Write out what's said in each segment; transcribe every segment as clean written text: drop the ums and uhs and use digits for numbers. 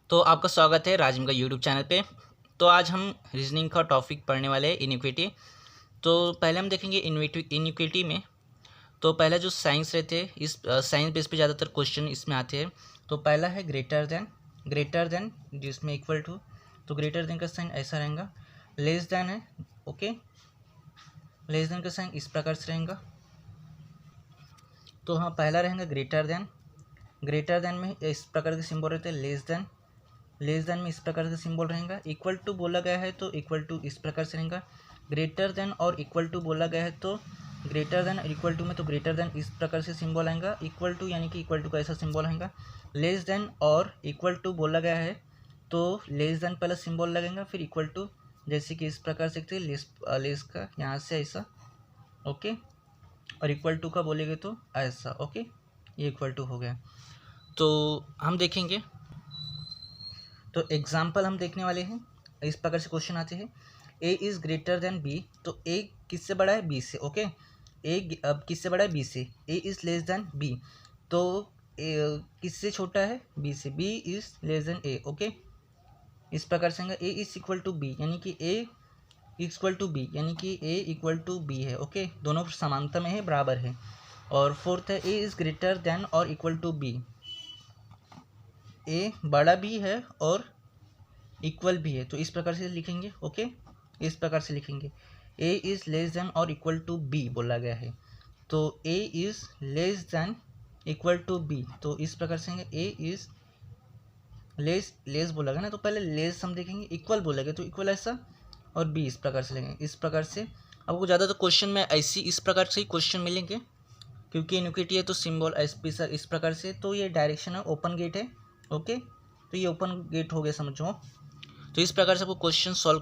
तो आपका स्वागत है राजिम का यूट्यूब चैनल पे। तो आज हम रीजनिंग का टॉपिक पढ़ने वाले हैं, इनिक्विटी। तो पहले हम देखेंगे इनिक्विटी में। तो पहला जो साइंस रहते हैं, इस साइंस बेस पे ज़्यादातर क्वेश्चन इसमें आते हैं। तो पहला है ग्रेटर देन जिसमें इक्वल टू। तो ग्रेटर देन का साइन ऐसा रहेगा, लेस देन है, ओके। लेस देन का साइन इस प्रकार से रहेगा। तो हाँ, पहला रहेगा ग्रेटर देन में इस प्रकार के सिंबल रहते हैं, लेस देन में इस प्रकार का सिंबल रहेगा। इक्वल टू बोला गया है तो इक्वल टू इस प्रकार से रहेगा। ग्रेटर देन और इक्वल टू बोला गया है तो ग्रेटर देन और इक्वल टू में तो ग्रेटर देन इस प्रकार से सिंबल आएगा। इक्वल टू यानी कि इक्वल टू का ऐसा सिंबल आएगा। लेस देन और इक्वल टू बोला गया है तो लेस देन पहला सिंबल लगेगा, फिर इक्वल टू, जैसे कि इस प्रकार से लेस का यहाँ से ऐसा, ओके। और इक्वल टू का बोलेंगे तो ऐसा, ओके। ये इक्वल टू हो गया। तो हम देखेंगे, तो एग्जाम्पल हम देखने वाले हैं। इस प्रकार से क्वेश्चन आते हैं, A is greater than B. तो ए किससे बड़ा है? बी से, ओके। ए अब किससे बड़ा है? बी से। A is less than B, तो किससे छोटा है? बी से। B is less than A, okay. इस प्रकार से A is equal to B, यानी कि ए इक्वल टू बी, यानी कि ए इक्वल टू बी है, ओके। दोनों समानता में है, बराबर है। और फोर्थ है, ए इज़ ग्रेटर देन और इक्वल टू बी। ए बड़ा भी है और इक्वल भी है, तो इस प्रकार से लिखेंगे, ओके। इस प्रकार से लिखेंगे, ए इज़ लेस देन और इक्वल टू बी बोला गया है, तो A is less than equal to B. तो इस प्रकार से ए इज़ लेस बोला गया ना, तो पहले लेस हम देखेंगे, इक्वल बोलेंगे तो इक्वल ऐसा, और बी इस प्रकार से लेंगे। इस प्रकार से आपको ज़्यादा तो क्वेश्चन में ऐसी इस प्रकार से ही क्वेश्चन मिलेंगे, क्योंकि इनिक्विटी है तो सिंबल सर इस प्रकार से। तो ये डायरेक्शन है, ओपन गेट है, ओके। तो ये ओपन गेट हो गया, समझो। तो इस प्रकार से आपको क्वेश्चन सॉल्व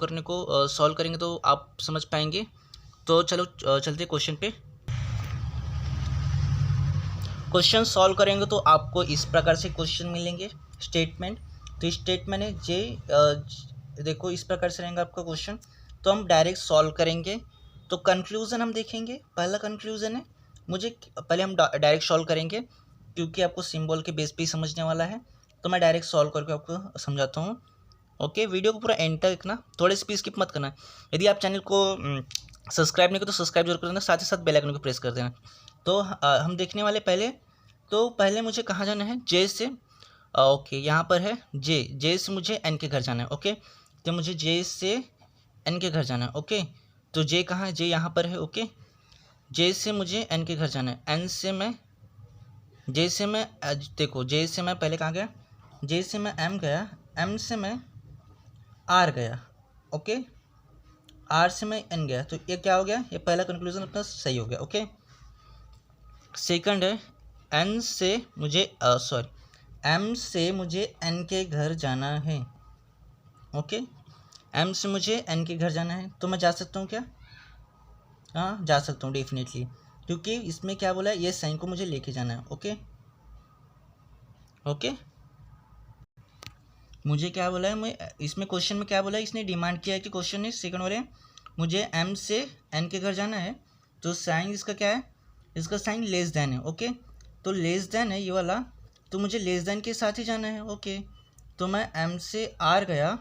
करेंगे तो आप समझ पाएंगे। तो चलो चलते क्वेश्चन पे। क्वेश्चन सॉल्व करेंगे तो आपको इस प्रकार से क्वेश्चन मिलेंगे, स्टेटमेंट। तो स्टेटमेंट है देखो इस प्रकार से रहेगा आपका क्वेश्चन। तो हम डायरेक्ट सॉल्व करेंगे। तो कंक्लूजन हम देखेंगे, पहला कंक्लूजन है, पहले हम डायरेक्ट सॉल्व करेंगे, क्योंकि आपको सिंबल के बेस पे ही समझने वाला है। तो मैं डायरेक्ट सॉल्व करके आपको समझाता हूँ, ओके। वीडियो को पूरा एंड तक देखना, थोड़े से भी स्किप मत करना। यदि आप चैनल को सब्सक्राइब नहीं करो तो सब्सक्राइब जरूर कर देना, साथ ही साथ बेल आइकन को प्रेस कर देना। तो हम देखने वाले पहले मुझे कहाँ जाना है? जे से, ओके। यहाँ पर है जे से मुझे एन के घर जाना है, ओके। तो मुझे जे से एन के घर जाना है, ओके। तो जे कहाँ है? जे यहाँ पर है, ओके। जे से मुझे एन के घर जाना है। एन से मैं देखो, जे से मैं पहले कहाँ गया? जे से मैं एम गया, एम से मैं आर गया, ओके। आर से मैं एन गया, तो ये क्या हो गया? ये पहला कंक्लूजन अपना सही हो गया, ओके। सेकंड है, एन से मुझे एम से मुझे एन के घर जाना है, ओके। एम से मुझे एन के घर जाना है, तो मैं जा सकता हूँ क्या? हाँ, जा सकता हूँ डेफिनेटली, क्योंकि इसमें क्या बोला है? ये साइन को मुझे लेके जाना है, ओके। ओके, मुझे क्या बोला है? मैं इसमें क्वेश्चन में क्या बोला है? इसने डिमांड किया है कि क्वेश्चन में सेकंड वाले, मुझे एम से एन के घर जाना है, तो साइन इसका क्या है? इसका साइन लेस देन है, ओके। तो लेस देन है ये वाला, तो मुझे लेस देन के साथ ही जाना है, ओके। तो मैं एम से आर गया,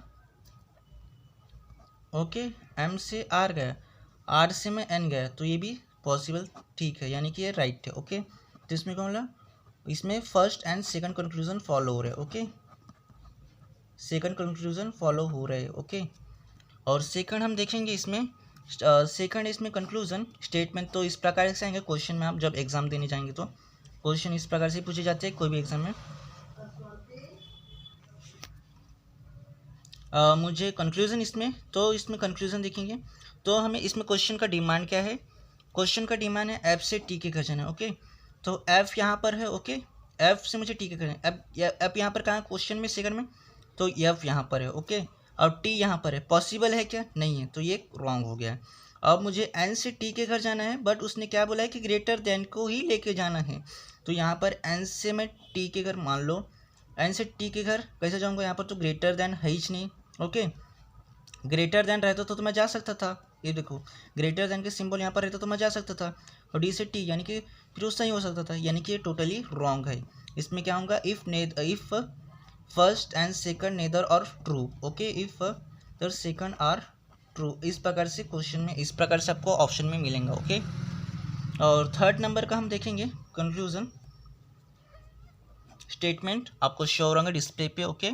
ओके। एम से आर गया, आर से मैं एन गया, तो ये भी पॉसिबल, ठीक है, यानी कि ये राइट है, ओके। तो इसमें क्या बोला? इसमें first and second conclusion follow हो रहे हैं, ओके। सेकंड कंक्लूजन फॉलो हो रहे हैं, ओके। और सेकंड हम देखेंगे इसमें, सेकंड इसमें कंक्लूजन स्टेटमेंट। तो इस प्रकार से आएंगे क्वेश्चन में, आप जब एग्जाम देने जाएंगे तो क्वेश्चन इस प्रकार से पूछे जाते हैं कोई भी एग्जाम में। मुझे कंक्लूजन इसमें कंक्लूजन देखेंगे, तो हमें इसमें क्वेश्चन का डिमांड क्या है? क्वेश्चन का डिमांड है एफ से टी के घर जाना है, ओके। तो एफ यहाँ पर है, ओके। एफ से मुझे टी के घर जाना है। एफ यहाँ पर कहाँ है क्वेश्चन में? सेकंड में। तो एफ यहाँ पर है, ओके। और टी यहाँ पर है, पॉसिबल है क्या? नहीं है, तो ये रॉन्ग हो गया है। अब मुझे एन से टी के घर जाना है, बट उसने क्या बोला है कि ग्रेटर देन को ही लेके जाना है। तो यहाँ पर एन से मैं टी के घर, मान लो एन से टी के घर कैसे जाऊँगा? यहाँ पर तो ग्रेटर देन है ही नहीं, ओके। ग्रेटर देन रहता तो मैं जा सकता था, ये देखो ग्रेटर देन के सिंबल यहाँ पर रहता तो मैं जा सकता था। और डी से टी, यानी कि फिर उससे ही हो सकता था, यानी कि ये टोटली रॉन्ग है। इसमें क्या होगा? If first and second neither और true, okay, if the second are true. इस प्रकार से क्वेश्चन में, इस प्रकार से आपको ऑप्शन में मिलेगा, ओके। और थर्ड नंबर का हम देखेंगे कंक्लूजन स्टेटमेंट, आपको शो हो रहा डिस्प्ले पे, ओके।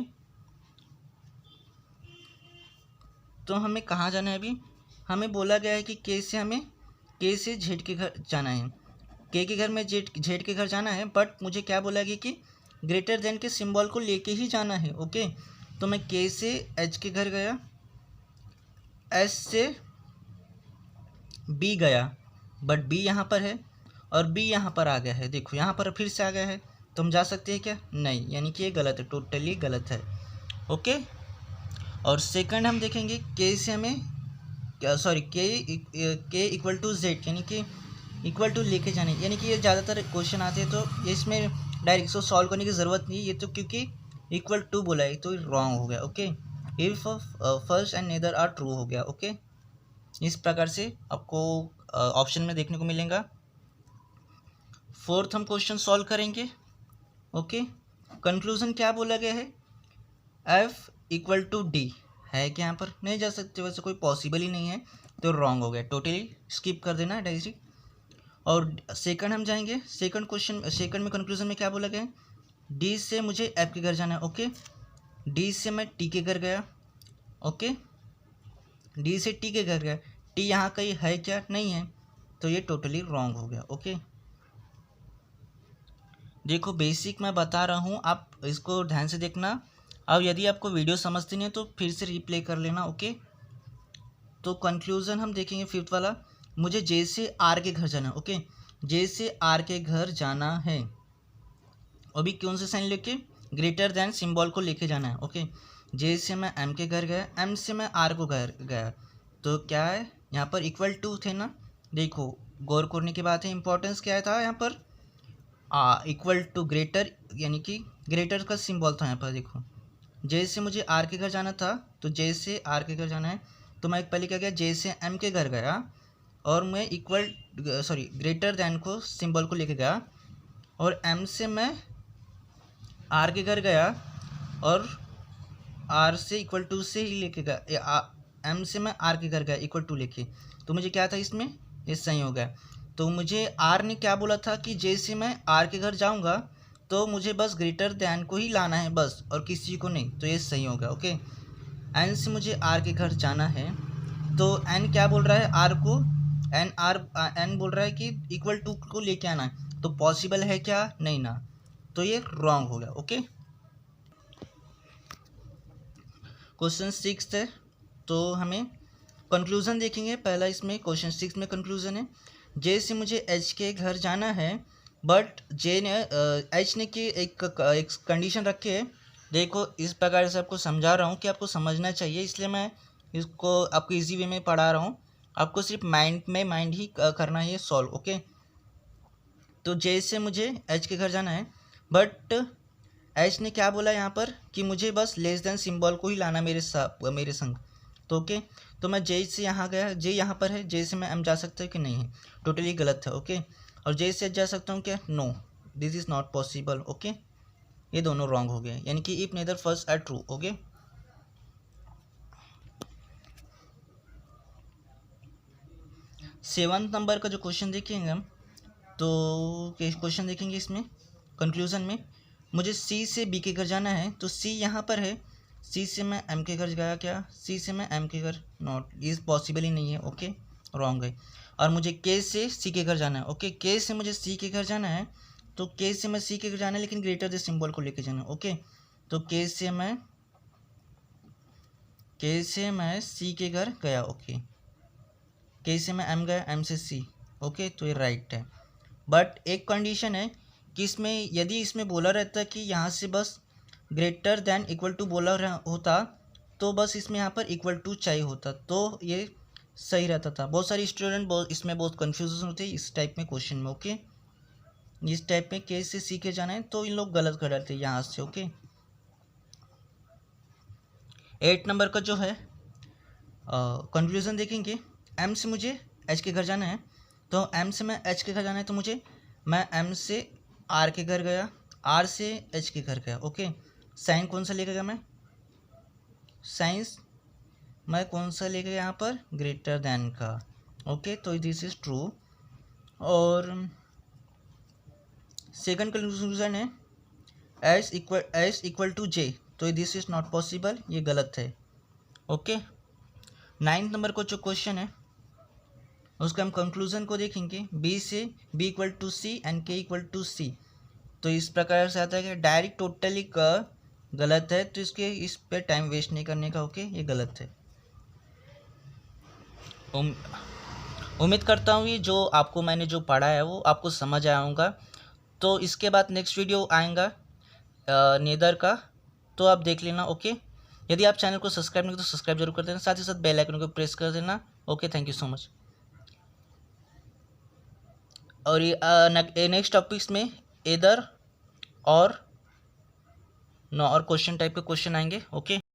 तो हमें कहाँ जाना है अभी, हमें बोला गया है कि के से जेड के घर जाना है, के के घर में जेड के घर जाना है, बट मुझे क्या बोला गया कि ग्रेटर देन के सिंबल को लेके ही जाना है, ओके। तो मैं के से एच के घर गया, एस से बी गया, बट बी यहाँ पर है और बी यहाँ पर आ गया है, देखो यहाँ पर फिर से आ गया है, तो हम जा सकते हैं क्या, नहीं, यानी कि ये गलत है, टोटली गलत है, ओके। और सेकंड हम देखेंगे के से हमें सॉरी के इक्वल टू जेड, यानी कि इक्वल टू लेके जाने, यानी कि ये ज़्यादातर क्वेश्चन आते हैं तो ये इसमें डायरेक्ट इसको सॉल्व करने की ज़रूरत नहीं है, ये तो क्योंकि इक्वल टू बोला है तो रॉन्ग हो गया, okay. If first and neither are true हो गया, ओके। इस प्रकार से आपको ऑप्शन में देखने को मिलेगा। फोर्थ हम क्वेश्चन सॉल्व करेंगे, ओके। कंक्लूजन क्या बोला गया है, एफ इक्वल टू डी है क्या, यहाँ पर नहीं जा सकते, वैसे कोई पॉसिबल ही नहीं है, तो रॉन्ग हो गया, टोटली स्किप कर देना डायरेक्ट। और सेकंड हम जाएंगे, सेकंड क्वेश्चन, सेकंड में कंक्लूजन में क्या बोला गया है, डी से मुझे एफ के घर जाना है, ओके। डी से मैं टी के घर गया, ओके, डी से टी के घर गया, टी यहाँ कहीं है क्या, नहीं है, तो ये टोटली रॉन्ग हो गया, ओके। देखो बेसिक मैं बता रहा हूँ, आप इसको ध्यान से देखना, अब यदि आपको वीडियो समझती नहीं है तो फिर से रिप्ले कर लेना, ओके। तो कंक्लूजन हम देखेंगे फिफ्थ वाला, मुझे जे से आर के घर जाना है, ओके, जे से आर के घर जाना है, अभी कौन से साइन लेके, ग्रेटर देन सिंबल को लेके जाना है, ओके। जे से मैं एम के घर गया, एम से मैं आर को घर गया, तो क्या है यहाँ पर इक्वल टू थे ना, देखो गौर करने की बात है, इंपॉर्टेंस क्या था यहाँ पर, इक्वल टू ग्रेटर, यानी कि ग्रेटर का सिंबल था यहाँ पर, देखो जे से मुझे आर के घर जाना था, तो जे से आर के घर जाना है, तो मैं पहले क्या गया, जे से एम के घर गया और मैं ग्रेटर दैन को सिंबल को लेके गया, और एम से मैं आर के घर गया और आर से इक्वल टू से ही लेके गया, एम से मैं आर के घर गया इक्वल टू लेके, तो मुझे क्या था इसमें, ये सही हो गया। तो मुझे आर ने क्या बोला था कि जे से मैं आर के घर जाऊँगा तो मुझे बस ग्रेटर दैन को ही लाना है बस, और किसी को नहीं, तो ये सही होगा, ओके। एन से मुझे आर के घर जाना है, तो एन क्या बोल रहा है, आर को, एन बोल रहा है कि इक्वल टू को लेके आना है, तो पॉसिबल है क्या, नहीं ना, तो ये रॉन्ग हो गया, ओके। क्वेश्चन 6 है, तो हमें कंक्लूजन देखेंगे, पहला इसमें क्वेश्चन 6 में कंक्लूजन है, जे से मुझे एच के घर जाना है, बट जे ने एच ने की एक कंडीशन रखी है, देखो इस प्रकार से आपको समझा रहा हूँ कि आपको समझना चाहिए, इसलिए मैं इसको आपको इजी वे में पढ़ा रहा हूँ, आपको सिर्फ माइंड ही करना है सॉल्व, ओके। तो जे से मुझे एच के घर जाना है, बट एच ने क्या बोला यहाँ पर कि मुझे बस लेस देन सिंबल को ही लाना मेरे संग, तो ओके। तो मैं जे से यहाँ गया, जे यहाँ पर है, जे से मैं एम जा सकता हूँ कि नहीं है, टोटली गलत है, ओके। और जे से जा सकता हूँ क्या, no, this is not possible, okay. ये दोनों रॉन्ग हो गए, यानी कि if neither first are true, okay. Seventh number का जो क्वेश्चन देखेंगे हम, तो क्वेश्चन देखेंगे इसमें कंक्लूजन में, मुझे सी से बी के घर जाना है, तो सी यहाँ पर है, सी से मैं एम के घर गया क्या, सी से मैं एम के घर, नॉट, ये पॉसिबल ही नहीं है, ओके, रॉन्ग है। और मुझे के से सी के घर जाना है, ओके, के से मुझे सी के घर जाना है, तो के से मैं सी के घर जाना है, लेकिन ग्रेटर द सिंबल को लेके जाना है, ओके। तो के से मैं सी के घर गया, ओके, के से मैं एम गया, एम से सी, ओके, तो ये राइट है। बट एक कंडीशन है कि इसमें यदि इसमें बोला रहता कि यहाँ से बस ग्रेटर दैन इक्वल टू बोला होता, तो बस इसमें यहाँ पर इक्वल टू चाहिए होता, तो ये सही रहता था। बहुत सारे स्टूडेंट इसमें बहुत कन्फ्यूजन होते हैं इस टाइप में क्वेश्चन में, ओके। इस टाइप में के से सी के जाना है तो इन लोग गलत कर डालते हैं यहाँ से, ओके। 8 नंबर का जो है कंक्लूजन देखेंगे, एम से मुझे एच के घर जाना है, तो एम से मैं एच के घर जाना है, तो मैं एम से आर के घर गया, आर से एच के घर गया, ओके। साइन कौन सा लेकर मैं साइंस मैं कौन सा लेकर यहाँ पर ग्रेटर देन का। ओके, तो दिस इज ट्रू। और सेकंड कंक्लूजन है एस इक्वल टू जे, तो दिस इज नॉट पॉसिबल, ये गलत है। ओके, 9th नंबर को जो क्वेश्चन है उसका हम कंक्लूजन को देखेंगे। B equal to C and K equal to C, तो इस प्रकार से आता है कि डायरेक्ट टोटली का गलत है, तो इस पे टाइम वेस्ट नहीं करने का। ओके, ये गलत है। उम्मीद करता हूँ ये जो आपको मैंने जो पढ़ा है वो आपको समझ आया होगा। तो इसके बाद नेक्स्ट वीडियो आएगा नेदर का, तो आप देख लेना। ओके, यदि आप चैनल को सब्सक्राइब नहीं तो सब्सक्राइब जरूर कर देना, साथ ही साथ बेल आइकन को प्रेस कर देना। Okay, thank you so much. और ये नेक्स्ट टॉपिक्स में इधर और नो और क्वेश्चन टाइप के क्वेश्चन आएंगे। ओके।